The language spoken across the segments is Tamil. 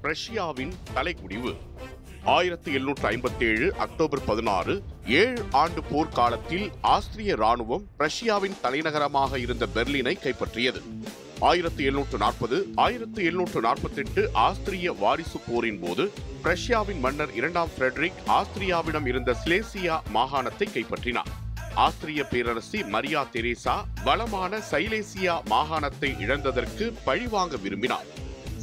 பிரஷ்யாவின் தலைகுனிவு. 1757 அக்டோபர் 16 7 ஆண்டு போர்க்காலத்தில் ஆஸ்திரிய ராணுவம் பிரஷ்யாவின் தலைநகரமாக இருந்த பெர்லினை கைப்பற்றியது. 1740 1748 ஆஸ்திரிய வாரிசு போரின் போது பிரஷ்யாவின் மன்னர் 2ஆம் ஃபிரெடரிக் ஆஸ்திரியாவிடம் இருந்த சிலேசியா மாகாணத்தை கைப்பற்றினார். ஆஸ்திரிய பேரரசி மரியா தெரேசா வளமான சைலேசியா மாகாணத்தை இழந்ததற்கு பழிவாங்க விரும்பினார்.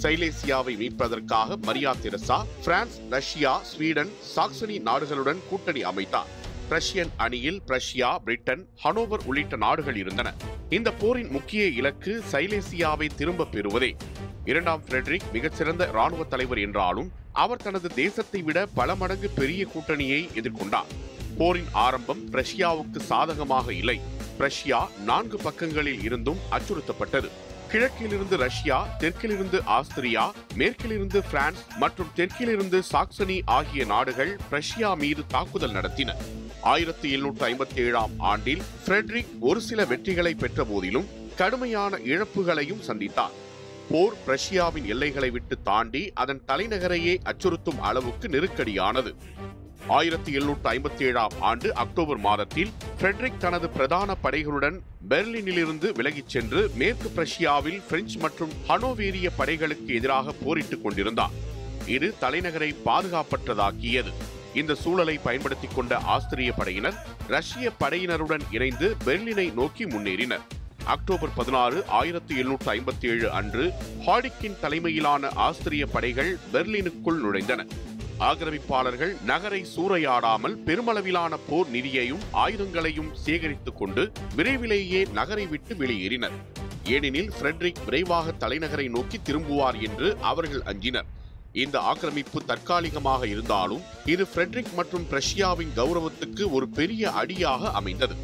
சைலேசியாவை மீட்பதற்காக Maria Theresa France, Russia, Sweden, Saxony நாடுகளுடன் கூட்டணி அமைத்தார். பிரஷ்யன் அணியில் பிரஷ்யா, பிரிட்டன், ஹனோவர் உள்ளிட்ட நாடுகள் இருந்தன. இந்த போரின் முக்கிய இலக்கு சைலேசியாவை திரும்ப பெறுவதே. 2ஆம் ஃபிரெடரிக் மிகச்சிறந்த இராணுவ தலைவர் என்றாலும் அவர் தனது தேசத்தை விட பல மடங்கு பெரிய கூட்டணியை எதிர்கொண்டார். போரின் ஆரம்பம் பிரஷ்யாவுக்கு சாதகமாக இல்லை. பிரஷ்யா 4 பக்கங்களில் இருந்தும் அச்சுறுத்தப்பட்டது. கிழக்கிலிருந்து ரஷ்யா, தெற்கிலிருந்து ஆஸ்திரியா, மேற்கிலிருந்து பிரான்ஸ் மற்றும் தெற்கிலிருந்து சாக்சனி ஆகிய நாடுகள் பிரஷ்யா மீது தாக்குதல் நடத்தின. 1757ஆம் ஆண்டில் ஃபிரெடரிக் ஒரு சில வெற்றிகளை பெற்ற போதிலும் கடுமையான இழப்புகளையும் சந்தித்தார். போர் பிரஷ்யாவின் எல்லைகளை விட்டு தாண்டி அதன் தலைநகரையே அச்சுறுத்தும் அளவுக்கு நெருக்கடியானது. 1757ஆம் ஆண்டு அக்டோபர் மாதத்தில் ஃபிரெடரிக் தனது பிரதான படைகளுடன் பெர்லினிலிருந்து விலகிச் சென்று மேற்கு பிரஷ்யாவில் பிரெஞ்சு மற்றும் ஹனோவேரிய படைகளுக்கு எதிராக போரிட்டுக் கொண்டிருந்தார். இது தலைநகரை பாதுகாப்பற்றதாக்கியது. இந்த சூழலை பயன்படுத்திக் கொண்ட ஆஸ்திரிய படையினர் ரஷ்ய படையினருடன் இணைந்து பெர்லினை நோக்கி முன்னேறினர். அக்டோபர் 16 1757 அன்று ஹாடிக்கின் தலைமையிலான ஆஸ்திரிய படைகள் பெர்லினுக்குள் நுழைந்தன. ஆக்கிரமிப்பாளர்கள் நகரை சூறையாடாமல் பெருமளவிலான போர் நிதியையும் ஆயுதங்களையும் சேகரித்துக் கொண்டு விரைவிலேயே நகரை விட்டு வெளியேறினர். ஏனெனில் ஃபிரெடரிக் விரைவாக தலைநகரை நோக்கி திரும்புவார் என்று அவர்கள் அஞ்சினர். இந்த ஆக்கிரமிப்பு தற்காலிகமாக இருந்தாலும் இது ஃபிரெடரிக் மற்றும் பிரஷ்யாவின் கௌரவத்துக்கு ஒரு பெரிய அடியாக அமைந்தது.